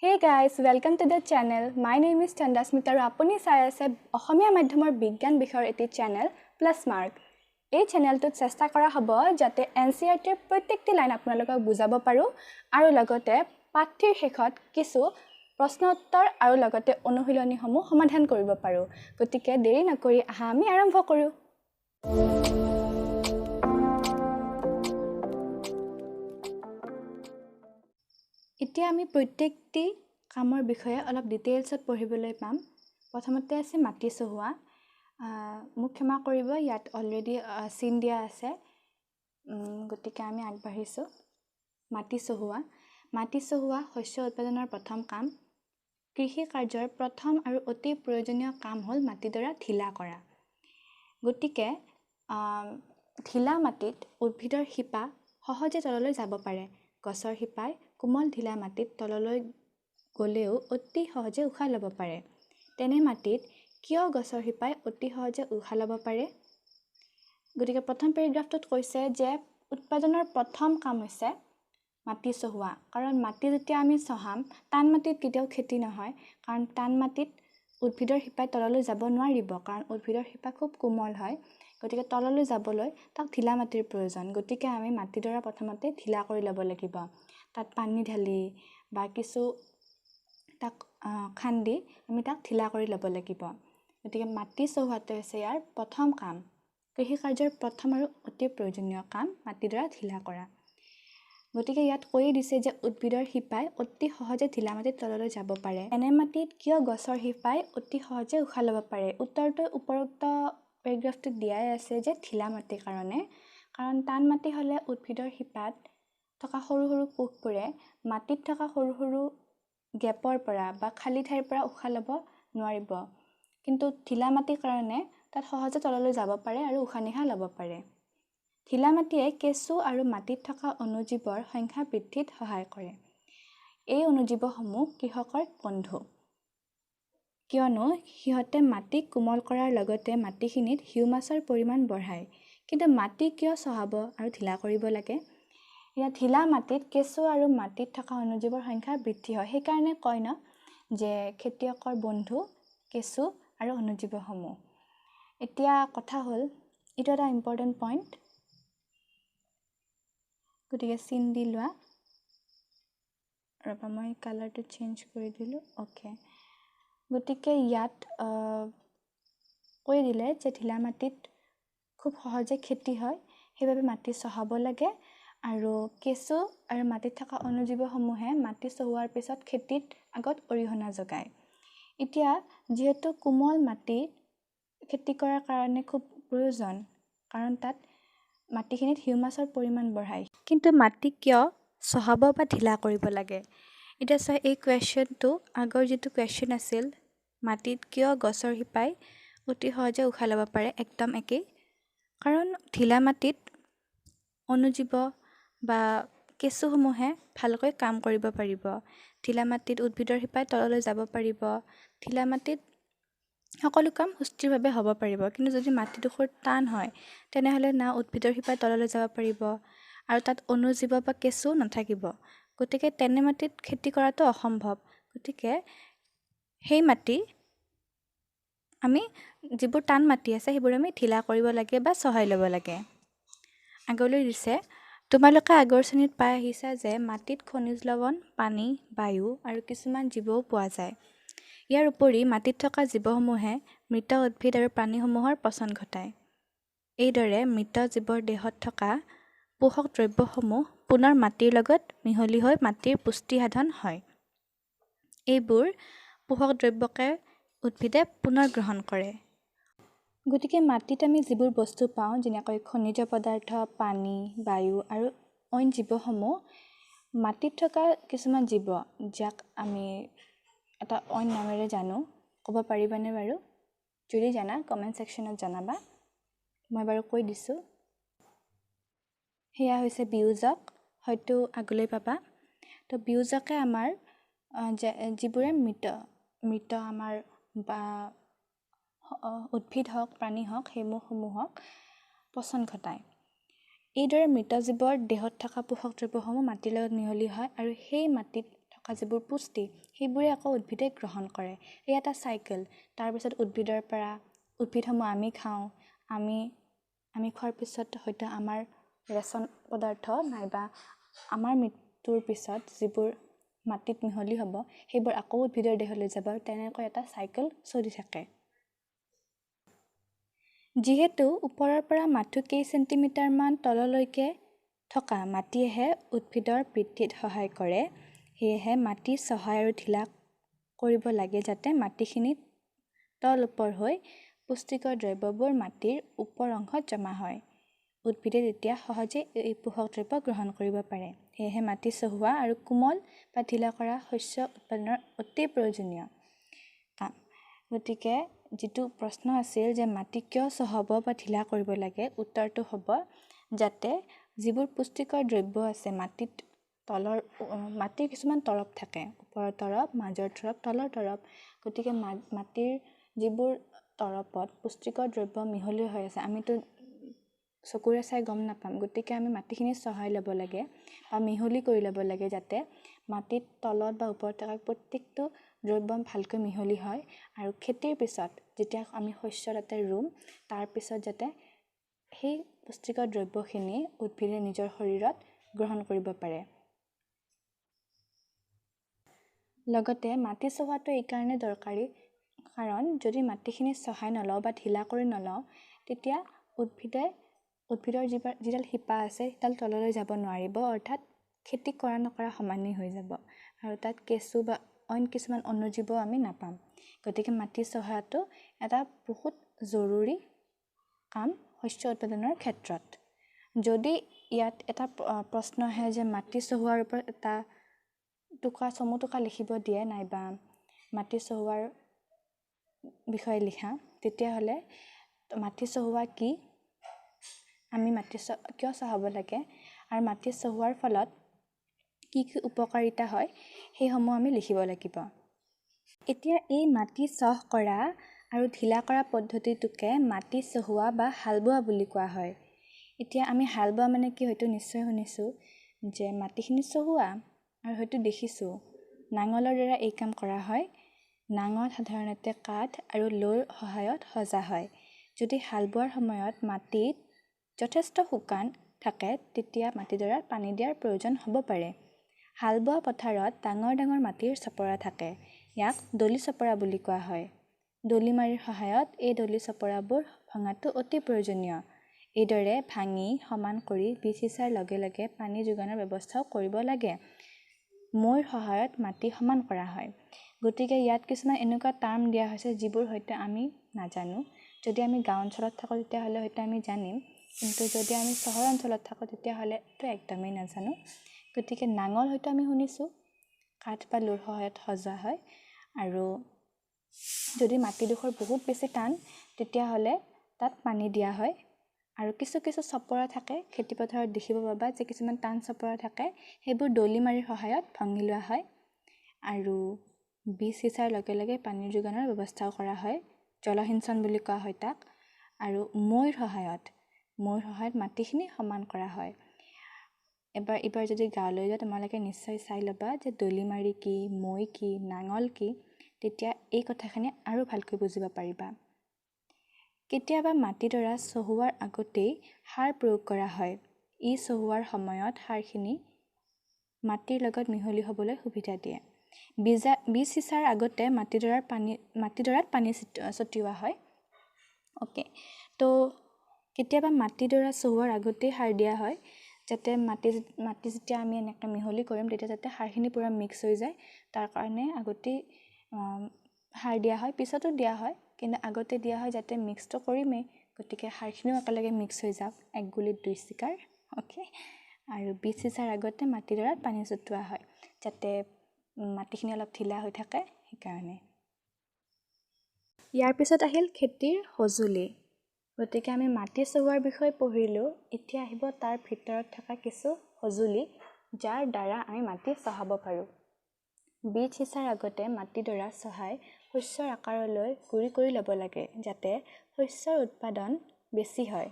Hey guys, welcome to the channel. My name is Chandasmita আৰু আপুনি চাই আছে অসমীয়া মাধ্যমৰ বিজ্ঞান বিষয়ৰ এটি চেনেল প্লাস মাৰ্ক। এই চেনেলটোত চেষ্টা কৰা হ'ব যাতে এনচিইআৰটিৰ প্ৰত্যেকটি লাইন আপোনালোকক বুজাব পাৰো আৰু লগতে পাঠ্যৰ শেষত কিছু প্ৰশ্ন উত্তৰ আৰু লগতে অনুশীলনীসমূহ সমাধান কৰিব পাৰো। গতিকে দেৰি নকৰি আহা আমি আৰম্ভ কৰো। এতিয়া আমি প্ৰত্যেকটি কামৰ বিষয়ে অলপ ডিটেইলছত পঢ়িবলৈ পাম। প্ৰথমতে আছে মাটি চহোৱা। মোক ক্ষমা কৰিব, ইয়াত অলৰেডি চিন দিয়া আছে, গতিকে আমি আগবাঢ়িছোঁ। মাটি চহোৱা শস্য উৎপাদনৰ প্ৰথম কাম। কৃষি কাৰ্যৰ প্ৰথম আৰু অতি প্ৰয়োজনীয় কাম হ'ল মাটিডৰা ঢিলা কৰা। গতিকে ঢিলা মাটিত উদ্ভিদৰ শিপা সহজে তললৈ যাব পাৰে। গছৰ শিপাই কোমল ঢিলা মাটিত তললৈ গ'লেও অতি সহজে উশাহ ল'ব পাৰে। তেনে মাটিত কিয় গছৰ শিপাই অতি সহজে উশাহ ল'ব পাৰে? গতিকে প্ৰথম পেৰাগ্ৰাফটোত কৈছে যে উৎপাদনৰ প্ৰথম কাম হৈছে মাটি চহোৱা। কাৰণ মাটি যেতিয়া আমি চহাম, টান মাটিত কেতিয়াও খেতি নহয়, কাৰণ টান মাটিত উদ্ভিদৰ শিপাই তললৈ যাব নোৱাৰিব, কাৰণ উদ্ভিদৰ শিপা খুব কোমল হয়। গতিকে তললৈ যাবলৈ তাক ঢিলা মাটিৰ প্ৰয়োজন। গতিকে আমি মাটিডৰা প্ৰথমতে ঢিলা কৰি ল'ব লাগিব। তাত পানী ঢালি বা কিছু তাক খান্দি আমি তাক ঢিলা কৰি ল'ব লাগিব। গতিকে মাটি চহোৱাটো হৈছে ইয়াৰ প্ৰথম কাম। কৃষি কাৰ্যৰ প্ৰথম আৰু অতি প্ৰয়োজনীয় কাম মাটিডৰা ঢিলা কৰা। গতিকে ইয়াত কৈয়ে দিছে যে উদ্ভিদৰ শিপাই অতি সহজে ঢিলা মাটিত তললৈ যাব পাৰে। এনে মাটিত কিয় গছৰ শিপাই অতি সহজে উশাহ ল'ব পাৰে? উত্তৰটো উপৰোক্ত পেৰাগ্ৰাফটোত দিয়াই আছে যে ঢিলা মাটিৰ কাৰণে। কাৰণ টান মাটি হ'লে উদ্ভিদৰ শিপাত থকা সৰু সৰু কোষবোৰে মাটিত থকা সৰু সৰু গেপৰ পৰা বা খালী ঠাইৰ পৰা উশাহ ল'ব নোৱাৰিব। কিন্তু ঢিলা মাটিৰ কাৰণে তাত সহজে তললৈ যাব পাৰে আৰু উশাহ নিশাহ ল'ব পাৰে। ঢিলা মাটিয়ে কেঁচু আৰু মাটিত থকা অণুজীৱৰ সংখ্যা বৃদ্ধিত সহায় কৰে। এই অণুজীৱসমূহ কৃষকৰ বন্ধু, কিয়নো সিহঁতে মাটিক কোমল কৰাৰ লগতে মাটিখিনিত হিউমাছৰ পৰিমাণ বঢ়ায়। কিন্তু মাটি কিয় চহাব আৰু ঢিলা কৰিব লাগে? ইয়াত ঢিলা মাটিত কেঁচু আৰু মাটিত থকা অণুজীৱৰ সংখ্যা বৃদ্ধি হয়। সেইকাৰণে কয় ন যে খেতিয়কৰ বন্ধু কেঁচু আৰু অণুজীৱসমূহ। এতিয়া কথা হ'ল, এইটো এটা ইম্পৰ্টেণ্ট পইণ্ট, গতিকে চিন দি লোৱা। ৰ'বা, মই কালাৰটো চেঞ্জ কৰি দিলোঁ। অ'কে, গতিকে ইয়াত কৈ দিলে যে ঢিলা মাটিত খুব সহজে খেতি হয়, সেইবাবে মাটি চহাব লাগে। আৰু কেঁচু আৰু মাটিত থকা অণুজীৱসমূহে মাটি চহোৱাৰ পিছত খেতিত আগত অৰিহণা যোগায়। এতিয়া যিহেতু কোমল মাটি খেতি কৰাৰ কাৰণে খুব প্ৰয়োজন, কাৰণ তাত মাটিখিনিত হিউমাছৰ পৰিমাণ বঢ়ায়। কিন্তু মাটি কিয় চহাব বা ঢিলা কৰিব লাগে? এতিয়া চাই, এই কুৱেশ্যনটো আগৰ যিটো কুৱেশ্যন আছিল, মাটিত কিয় গছৰ শিপাই অতি সহজে উশাহ ল'ব পাৰে, একদম একেই। কাৰণ ঢিলা মাটিত অণুজীৱ বা কেঁচুসমূহে ভালকৈ কাম কৰিব পাৰিব। ঢিলা মাটিত উদ্ভিদৰ শিপাই তললৈ যাব পাৰিব। ঢিলা মাটিত সকলো কাম সুস্থিৰভাৱে হ'ব পাৰিব। কিন্তু যদি মাটিডোখৰ টান হয়, তেনেহ'লে না উদ্ভিদৰ শিপাই তললৈ যাব পাৰিব আৰু তাত অণুজীৱ বা কেঁচু নাথাকিব। গতিকে তেনে মাটিত খেতি কৰাটো অসম্ভৱ। গতিকে সেই মাটি আমি, যিবোৰ টান মাটি আছে, সেইবোৰ আমি ঢিলা কৰিব লাগে বা চহাই ল'ব লাগে। আগলৈ দিছে, তোমালোকে আগৰ শ্ৰেণীত পাই আহিছা যে মাটিত খনিজ লৱণ, পানী, বায়ু আৰু কিছুমান জীৱও পোৱা যায়। ইয়াৰ উপৰি মাটিত থকা জীৱসমূহে মৃত উদ্ভিদ আৰু প্ৰাণীসমূহৰ পচন ঘটায়। এইদৰে মৃত জীৱৰ দেহত থকা পোষক দ্ৰব্যসমূহ পুনৰ মাটিৰ লগত মিহলি হৈ মাটিৰ পুষ্টি সাধন হয়। এইবোৰ পোষক দ্ৰব্যকে উদ্ভিদে পুনৰ গ্ৰহণ কৰে। গতিকে মাটিত আমি যিবোৰ বস্তু পাওঁ, যেনেকৈ খনিজ পদাৰ্থ, পানী, বায়ু আৰু অইন জীৱসমূহ, মাটিত থকা কিছুমান জীৱ, যাক আমি এটা অইন নামেৰে জানো, ক'ব পাৰিবানে বাৰু? যদি জানা কমেণ্ট ছেকশ্যনত জনাবা। মই বাৰু কৈ দিছোঁ, সেয়া হৈছে বিয়োজক। হয়তো আগলৈ পাবা। তো বিয়োজকে আমাৰ যিবোৰে মৃত আমাৰ বা উদ্ভিদ হওক, প্ৰাণী হওক, সেইসমূহক পচন ঘটায়। এইদৰে মৃত জীৱৰ দেহত থকা পোষক দ্ৰব্যসমূহ মাটিৰ লগত মিহলি হয় আৰু সেই মাটিত থকা যিবোৰ পুষ্টি সেইবোৰে আকৌ উদ্ভিদে গ্ৰহণ কৰে। এই এটা চাইকেল। তাৰপিছত উদ্ভিদৰ পৰা উদ্ভিদসমূহ আমি খাওঁ। আমি খোৱাৰ পিছত হয়তো আমাৰ ৰেচন পদাৰ্থ নাইবা আমাৰ মৃত্যুৰ পিছত যিবোৰ মাটিত মিহলি হ'ব সেইবোৰ আকৌ উদ্ভিদৰ দেহলৈ যাব। তেনেকৈ এটা চাইকেল চলি থাকে। যিহেতু ওপৰৰ পৰা মাথো কেই চেণ্টিমিটাৰমান তললৈকে থকা মাটিয়েহে উদ্ভিদৰ বৃদ্ধিত সহায় কৰে, সেয়েহে মাটি চহাই আৰু ঢিলা কৰিব লাগে যাতে মাটিখিনি তল ওপৰ হৈ পুষ্টিকৰ দ্ৰব্যবোৰ মাটিৰ ওপৰ অংশত জমা হয়। উদ্ভিদে তেতিয়া সহজে এই পোষক দ্ৰব্য গ্ৰহণ কৰিব পাৰে। সেয়েহে মাটি চহোৱা আৰু কোমল বা ঢিলা কৰা শস্য উৎপাদনৰ অতি প্ৰয়োজনীয় কাম। গতিকে যিটো প্ৰশ্ন আছিল যে মাটি কিয় চহাব বা ঢিলা কৰিব লাগে, উত্তৰটো হ'ব যাতে যিবোৰ পুষ্টিকৰ দ্ৰব্য আছে মাটিৰ কিছুমান তৰপ থাকে, ওপৰৰ তৰপ, মাজৰ তৰপ, তলৰ তৰপ। গতিকে মাটিৰ যিবোৰ তৰপত পুষ্টিকৰ দ্ৰব্য মিহলি হৈ আছে আমিতো চকুৰে চাই গম নাপাম। গতিকে আমি মাটিখিনি চহাই ল'ব লাগে বা মিহলি কৰি ল'ব লাগে যাতে মাটিত তলত বা ওপৰত থকা প্ৰত্যেকটো দ্ৰব্য ভালকৈ মিহলি হয়। আৰু খেতিৰ পিছত যেতিয়া আমি শস্য তাতে ৰুম তাৰপিছত যাতে সেই পুষ্টিকৰ দ্ৰব্যখিনি উদ্ভিদে নিজৰ শৰীৰত গ্ৰহণ কৰিব পাৰে। লগতে মাটি চহোৱাটো এইকাৰণে দৰকাৰী কাৰণ যদি মাটিখিনি চহাই নলওঁ বা ঢিলা কৰি নলওঁ তেতিয়া উদ্ভিদৰ যিডাল শিপা আছে সেইডাল তললৈ যাব নোৱাৰিব, অৰ্থাৎ খেতি কৰা নকৰা সমানেই হৈ যাব আৰু তাত কেঁচু বা অইন কিছুমান অনুজীৱো আমি নাপাম। গতিকে মাটি চহাটো এটা বহুত জৰুৰী কাম শস্য উৎপাদনৰ ক্ষেত্ৰত। যদি ইয়াত এটা প্ৰশ্ন আহে যে মাটি চহোৱাৰ ওপৰত এটা চমু টোকা লিখিব দিয়ে নাইবা মাটি চহোৱাৰ বিষয়ে লিখা, তেতিয়াহ'লে মাটি চহোৱা কি, আমি মাটি কিয় চহাব লাগে আৰু মাটি চহোৱাৰ ফলত কি কি উপকাৰিতা হয় সেইসমূহ আমি লিখিব লাগিব। এতিয়া এই মাটি চহ কৰা আৰু ঢিলা কৰা পদ্ধতিটোকে মাটি চহোৱা বা হাল বোৱা বুলি কোৱা হয়। এতিয়া আমি হাল বোৱা মানে কি হয়তো নিশ্চয় শুনিছোঁ যে মাটিখিনি চহোৱা, আৰু হয়তো দেখিছোঁ নাঙলৰ দ্বাৰা এই কাম কৰা হয়। নাঙল সাধাৰণতে কাঠ আৰু লোৰ সহায়ত সজা হয়। যদি হাল বোৱাৰ সময়ত মাটিত যথেষ্ট শুকান থাকে তেতিয়া মাটিডৰাত পানী দিয়াৰ প্ৰয়োজন হ'ব পাৰে। হাল বোৱা পথাৰত ডাঙৰ ডাঙৰ মাটিৰ চপৰা থাকে, ইয়াক দলি চপৰা বুলি কোৱা হয়। দলিমাৰিৰ সহায়ত এই দলি চপৰাবোৰ ভঙাটো অতি প্ৰয়োজনীয়। এইদৰে ভাঙি সমান কৰি বীজ সিঁচাৰ লগে লগে পানী যোগানৰ ব্যৱস্থাও কৰিব লাগে। মৈৰ সহায়ত মাটি সমান কৰা হয়। গতিকে ইয়াত কিছুমান এনেকুৱা টাৰ্ম দিয়া হৈছে যিবোৰ হয়তো আমি নাজানো। যদি আমি গাঁও অঞ্চলত থাকোঁ তেতিয়াহ'লে হয়তো আমি জানিম, কিন্তু যদি আমি চহৰ অঞ্চলত থাকোঁ তেতিয়াহ'লেতো একদমেই নাজানো। গতিকে নাঙল হয়তো আমি শুনিছোঁ কাঠ বা লোৰ সহায়ত সজা হয়, আৰু যদি মাটিডোখৰ বহুত বেছি টান তেতিয়াহ'লে তাত পানী দিয়া হয়। আৰু কিছু চপৰা থাকে, খেতিপথাৰত দেখিব পাবা যে কিছুমান টান চপৰা থাকে, সেইবোৰ দলিমাৰিৰ সহায়ত ভাঙি লোৱা হয় আৰু বীজ সিঁচাৰ লগে লগে পানীৰ যোগানৰ ব্যৱস্থাও কৰা হয়। জলসিঞ্চন বুলি কোৱা হয় তাক। আৰু মৈৰ সহায়ত মাটিখিনি সমান কৰা হয়। এইবাৰ যদি গাঁৱলৈ যোৱা তোমালোকে নিশ্চয় চাই ল'বা যে দলিমাৰি কি, মৈ কি, নাঙল কি, তেতিয়া এই কথাখিনি আৰু ভালকৈ বুজিব পাৰিবা। কেতিয়াবা মাটিডৰা চহোৱাৰ আগতেই সাৰ প্ৰয়োগ কৰা হয়। ই চহোৱাৰ সময়ত সাৰখিনি মাটিৰ লগত মিহলি হ'বলৈ সুবিধা দিয়ে। বীজ সিঁচাৰ আগতে মাটিডৰাত পানী ছটিওৱা হয়। অ'কে, তো কেতিয়াবা মাটিডৰা চহোৱাৰ আগতেই সাৰ দিয়া হয় যাতে মাটি যেতিয়া আমি এনেকৈ মিহলি কৰিম তেতিয়া যাতে সাৰখিনি পূৰা মিক্স হৈ যায়, তাৰ কাৰণে আগতেই সাৰ দিয়া হয়। পিছতো দিয়া হয়, কিন্তু আগতে দিয়া হয় যাতে মিক্সটো কৰিমেই, গতিকে সাৰখিনিও একেলগে মিক্স হৈ যাওক, এক গুলিত দুই চিকাৰ। অ'কে, আৰু বীজ সিঁচাৰ আগতে মাটিডৰাত পানী ছটিওৱা হয় যাতে মাটিখিনি অলপ ঢিলা হৈ থাকে সেইকাৰণে। ইয়াৰ পিছত আহিল খেতিৰ সঁজুলি। গতিকে আমি মাটি চহোৱাৰ বিষয়ে পঢ়িলোঁ, এতিয়া আহিব তাৰ ভিতৰত থকা কিছু সঁজুলি যাৰ দ্বাৰা আমি মাটি চহাব পাৰোঁ। বীজ সিঁচাৰ আগতে মাটিডৰা চহাই শস্যৰ আকাৰলৈ গুৰি কৰি ল'ব লাগে যাতে শস্যৰ উৎপাদন বেছি হয়।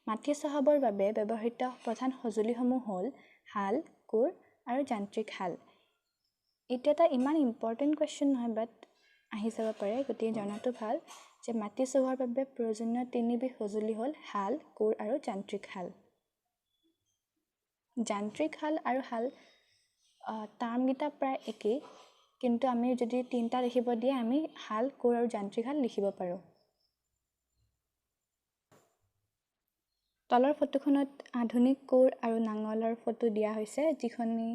মাটি চহাবৰ বাবে ব্যৱহৃত প্ৰধান সঁজুলিসমূহ হ'ল হাল, কোৰ আৰু যান্ত্ৰিক হাল। এইটো এটা ইমান ইম্পৰ্টেণ্ট কুৱেশ্যন নহয়, বাট আহি যাব পাৰে, গতিকে জনাটো ভাল যে মাটি চহোৱাৰ বাবে প্ৰয়োজনীয় তিনিবিধ সঁজুলি হ'ল হাল, কোৰ আৰু যান্ত্ৰিক হাল। যান্ত্ৰিক হাল আৰু হাল টাৰ্মকেইটা প্ৰায় একেই, কিন্তু আমি যদি তিনিটা লিখিব দিয়ে আমি হাল, কোৰ আৰু যান্ত্ৰিক হাল লিখিব পাৰোঁ। তলৰ ফটোখনত আধুনিক কোৰ আৰু নাঙলৰ ফটো দিয়া হৈছে, যিখনি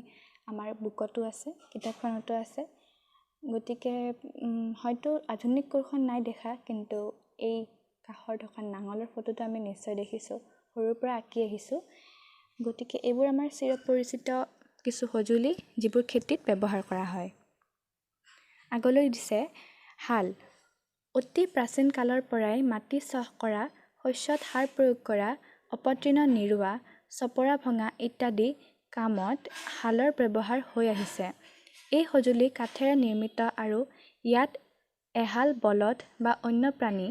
আমাৰ বুকতো আছে, কিতাপখনতো আছে। গতিকে হয়তো আধুনিক কোৰখন নাই দেখা, কিন্তু এই কাষৰ থকা নাঙলৰ ফটোটো আমি নিশ্চয় দেখিছোঁ, সৰুৰ পৰা আঁকি আহিছোঁ। গতিকে এইবোৰ আমাৰ চিৰপৰিচিত কিছু সঁজুলি, যিবোৰ খেতিত ব্যৱহাৰ কৰা হয়। আগলৈ দিছে হাল। অতি প্ৰাচীন কালৰ পৰাই মাটি চহ কৰা, শস্যত সাৰ প্ৰয়োগ কৰা, অপতৃণ নিৰোৱা, চপৰা ভঙা ইত্যাদি কামত হালৰ ব্যৱহাৰ হৈ আহিছে। এই সঁজুলি কাঠেৰে নিৰ্মিত আৰু ইয়াত এহাল বলদ বা অন্য প্ৰাণী,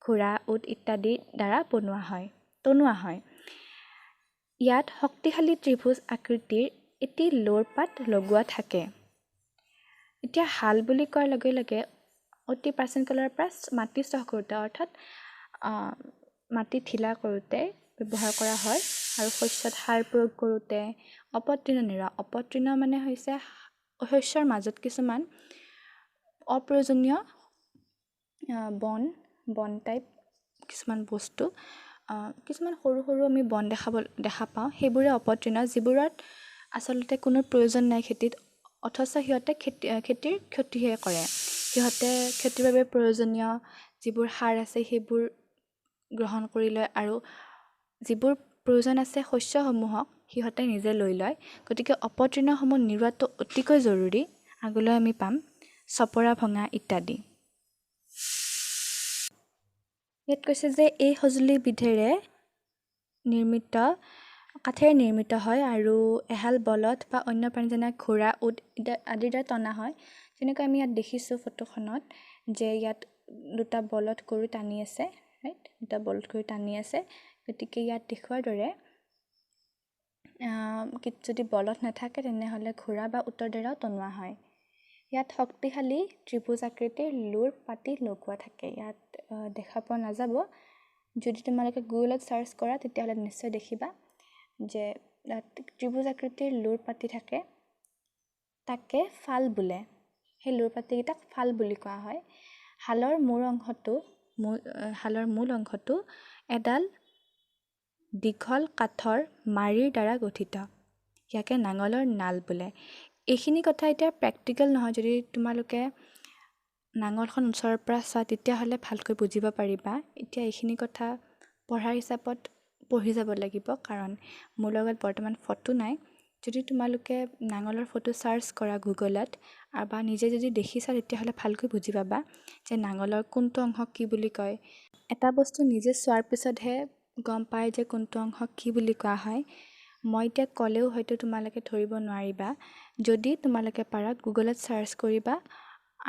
ঘোঁৰা, উট ইত্যাদিৰ দ্বাৰা টনোৱা হয়। ইয়াত শক্তিশালী ত্ৰিভুজ আকৃতিৰ এটি লোৰ পাত লগোৱা থাকে। এতিয়া হাল বুলি কোৱাৰ লগে লগে অতি প্ৰাচীন কালৰ পৰা মাটি চহ কৰোঁতে, অৰ্থাৎ মাটি ঢিলা কৰোঁতে ব্যৱহাৰ কৰা হয়, আৰু শস্যত সাৰ প্ৰয়োগ কৰোঁতে, অপতৃণ নিৰোৱা, অপতৃণ মানে হৈছে শস্যৰ মাজত কিছুমান অপ্ৰয়োজনীয় বন টাইপ কিছুমান বস্তু, কিছুমান সৰু সৰু আমি বন দেখা পাওঁ, সেইবোৰে অপতৃণ, যিবোৰত আচলতে কোনো প্ৰয়োজন নাই খেতিত, অথচ সিহঁতে খেতিৰ ক্ষতিহে কৰে। সিহঁতে খেতিৰ বাবে প্ৰয়োজনীয় যিবোৰ সাৰ আছে সেইবোৰ গ্ৰহণ কৰি লয়, আৰু যিবোৰ প্ৰয়োজন আছে শস্যসমূহক সিহঁতে নিজে লৈ লয়। গতিকে অপতৃণসমূহ নিৰোৱাটো অতিকৈ জৰুৰী। আগলৈ আমি পাম চপৰা ভঙা ইত্যাদি। ইয়াত কৈছে যে এই সঁজুলিবিধেৰে কাঠেৰে নিৰ্মিত হয় আৰু এহাল বলদ বা অন্য প্ৰাণী যেনে ঘোঁৰা, উট আদিৰ দ্বাৰা টনা হয়। যেনেকৈ আমি ইয়াত দেখিছোঁ ফটোখনত যে ইয়াত দুটা বলদ গৰু টানি আছে, ৰাইট, দুটা বলদ গৰু টানি আছে। গতিকে ইয়াত দেখুৱাৰ দৰে যদি বলদ নাথাকে তেনেহ'লে ঘোঁৰা বা উটৰ দ্বাৰাও টনোৱা হয়। ইয়াত শক্তিশালী ত্ৰিভুজ আকৃতিৰ লোৰ পাতি লগোৱা থাকে। ইয়াত দেখা পোৱা নাযাব, যদি তোমালোকে গুগলত চাৰ্চ কৰা তেতিয়াহ'লে নিশ্চয় দেখিবা যে ত্ৰিভুজ আকৃতিৰ লোৰ পাতি থাকে, তাকে ফাল বোলে। সেই লোৰ পাতিকেইটাক ফাল বুলি কোৱা হয়। হালৰ মূল অংশটো এডাল দীঘল কাঠৰ মাৰিৰ দ্বাৰা গঠিত, ইয়াকে নাঙলৰ নাল বোলে। এইখিনি কথা এতিয়া প্ৰেক্টিকেল নহয়, যদি তোমালোকে নাঙলখন ওচৰৰ পৰা চোৱা তেতিয়াহ'লে ভালকৈ বুজিব পাৰিবা। এতিয়া এইখিনি কথা পঢ়াৰ হিচাপত পঢ়ি যাব লাগিব, কাৰণ মোৰ লগত বৰ্তমান ফটো নাই। যদি তোমালোকে নাঙলৰ ফটো চাৰ্চ কৰা গুগলত বা নিজে যদি দেখিছা তেতিয়াহ'লে ভালকৈ বুজি পাবা যে নাঙলৰ কোনটো অংশক কি বুলি কয়। এটা বস্তু নিজে চোৱাৰ পিছতহে গম পায় যে কোনটো অংশক কি বুলি কোৱা হয়। মই এতিয়া ক'লেও হয়তো তোমালোকে ধৰিব নোৱাৰিবা। যদি তোমালোকে পাৰা গুগলত চাৰ্চ কৰিবা,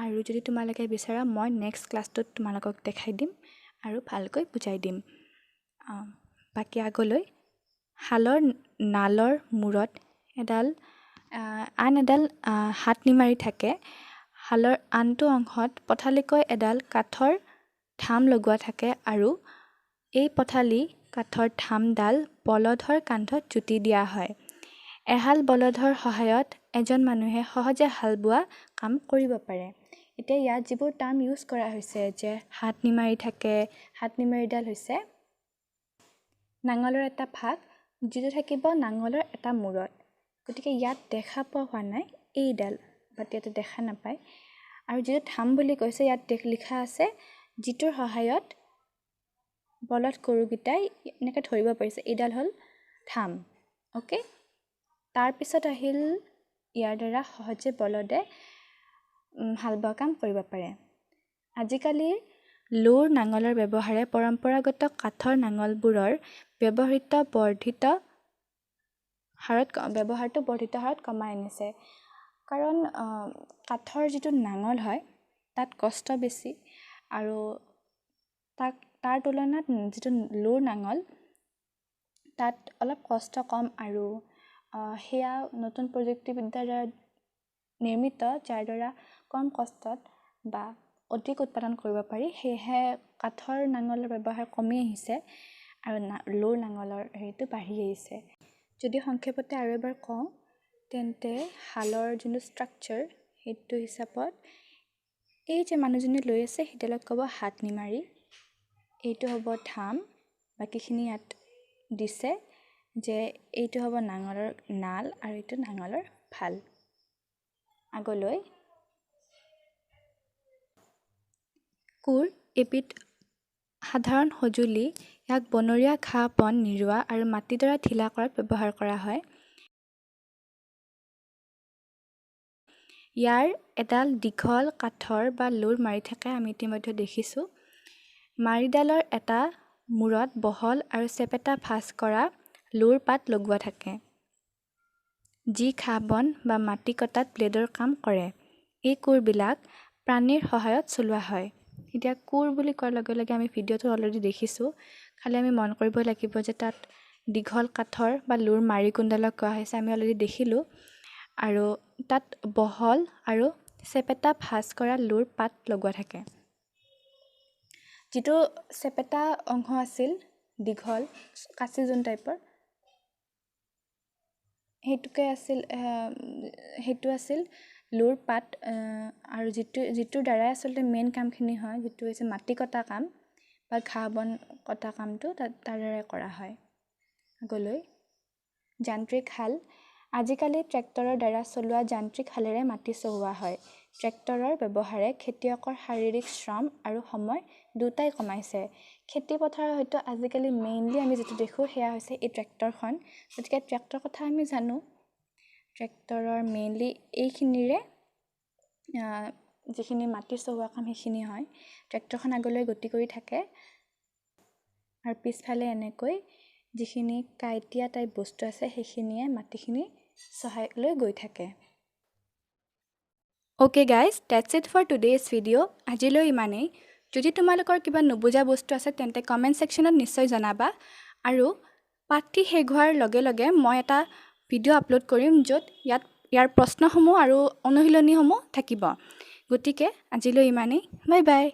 আৰু যদি তোমালোকে বিচাৰা মই নেক্সট ক্লাছটোত তোমালোকক দেখাই দিম আৰু ভালকৈ বুজাই দিম। বাকী আগলৈ, হালৰ নালৰ মূৰত আন এডাল হাতনি মাৰি থাকে। হালৰ আনটো অংশত পথালিকৈ এডাল কাঠৰ ধাম লগোৱা থাকে, আৰু এই পথালি কাঠৰ ধামডাল বলধৰ কান্ধত যুতি দিয়া হয়। এহাল বলধৰ সহায়ত এজন মানুহে সহজে হাল বোৱা কাম কৰিব পাৰে। এতিয়া ইয়াত যিবোৰ টাৰ্ম ইউজ কৰা হৈছে, যে হাতনি মাৰি থাকে, হাতনি মাৰিডাল হৈছে নাঙলৰ এটা ভাগ, যিটো থাকিব নাঙলৰ এটা মূৰত। গতিকে ইয়াত দেখা পোৱা হোৱা নাই এইডাল, বাট ইয়াতে দেখা নাপায়। আৰু যিটো ধাম বুলি কৈছে ইয়াত লিখা আছে যিটোৰ সহায়ত বলদ গৰুকেইটাই এনেকৈ ধৰিব পাৰিছে, এইডাল হ'ল ধাম। অ'কে, তাৰপিছত আহিল ইয়াৰ দ্বাৰা সহজে বলদে হাল বোৱা কাম কৰিব পাৰে। আজিকালিৰ লোৰ নাঙলৰ ব্যৱহাৰে পৰম্পৰাগত কাঠৰ নাঙলবোৰৰ ব্যৱহাৰটো বৰ্ধিত হাৰত কমাই আনিছে। কাৰণ কাঠৰ যিটো নাঙল হয় তাত কষ্ট বেছি, আৰু তাৰ তুলনাত যিটো লোৰ নাঙল তাত অলপ কষ্ট কম, আৰু সেয়া নতুন প্ৰযুক্তিবিদ্যাৰ দ্বাৰা নিৰ্মিত যাৰ দ্বাৰা কম কষ্টত বা অধিক উৎপাদন কৰিব পাৰি সেয়েহে কাঠৰ নাঙলৰ ব্যৱহাৰ কমি আহিছে আৰু লোৰ নাঙলৰ হেৰিটো বাঢ়ি আহিছে যদি সংক্ষেপতে আৰু এবাৰ কওঁ তেন্তে হালৰ যোনটো ষ্ট্ৰাকচাৰ সেইটো হিচাপত এই যে মানুহজনে লৈ আছে সেইডালক ক'ব হাত নিমাৰি এইটো হ'ব ধাম বাকীখিনি ইয়াত দিছে যে এইটো হ'ব নাঙলৰ নাল আৰু এইটো নাঙলৰ ফাল আগলৈ কোৰ এবিধ সাধাৰণ সঁজুলি ইয়াক বনৰীয়া ঘাঁহ বন নিৰুৱা আৰু মাটিডৰা ঢিলা কৰাত ব্যৱহাৰ কৰা হয় ইয়াৰ এডাল দীঘল কাঠৰ বা লোৰ মাৰি থাকে আমি ইতিমধ্যে দেখিছোঁ মাৰিডালৰ এটা মূৰত বহল আৰু চেপেটা ভাঁজ কৰা লোৰ পাত লগোৱা থাকে যি ঘাঁহ বন বা মাটি কটাত ব্লেডৰ কাম কৰে এই কোৰবিলাক প্ৰাণীৰ সহায়ত চলোৱা হয় এতিয়া কোৰ বুলি কোৱাৰ লগে লগে আমি ভিডিঅ'টো অলৰেডি দেখিছোঁ খালি আমি মন কৰিব লাগিব যে তাত দীঘল কাঠৰ বা লোৰ মাৰি কোনডালক কোৱা হৈছে আমি অলৰেডি দেখিলোঁ আৰু তাত বহল আৰু চেপেটা ভাঁজ কৰা লোৰ পাত লগোৱা থাকে যিটো চেপেটা অংশ আছিল দীঘল কাচি যোন টাইপৰ সেইটো আছিল লোৰ পাত আৰু যিটোৰ দ্বাৰাই আচলতে মেইন কামখিনি হয় যিটো হৈছে মাটি কটা কাম বা ঘাঁহ বন কটা কামটো তাৰ দ্বাৰাই কৰা হয় আগলৈ যান্ত্ৰিক হাল আজিকালি ট্ৰেক্টৰৰ দ্বাৰা চলোৱা যান্ত্ৰিক হালেৰে মাটি চহোৱা হয় ট্ৰেক্টৰৰ ব্যৱহাৰে খেতিয়কৰ শাৰীৰিক শ্ৰম আৰু সময় দুটাই কমাইছে খেতি পথাৰৰ হয়তো আজিকালি মেইনলি আমি যেটো দেখোঁ সেয়া হৈছে এই ট্ৰেক্টৰখন গতিকে ট্ৰেক্টৰ কথা আমি জানো ট্ৰেক্টৰৰ মেইনলি এইখিনিৰে যিখিনি মাটি চহোৱা কাম সেইখিনি হয় ট্ৰেক্টৰখন আগলৈ গতি কৰি থাকে আৰু পিছফালে এনেকৈ যিখিনি কাইটিয়া টাইপ বস্তু আছে সেইখিনিয়ে মাটিখিনি চহাই লৈ গৈ থাকে okay guys that's it for today's video' আজিলৈ ইমানেই যদি তোমালোকৰ কিবা নুবুজা বস্তু আছে তেন্তে কমেণ্ট ছেকশ্যনত নিশ্চয় জনাবা আৰু পাঠটি শেষ হোৱাৰ লগে লগে মই এটা ভিডিঅ' আপলোড কৰিম য'ত ইয়াৰ প্ৰশ্নসমূহ আৰু অনুশীলনীসমূহ থাকিব গতিকে আজিলৈ ইমানেই বাই বাই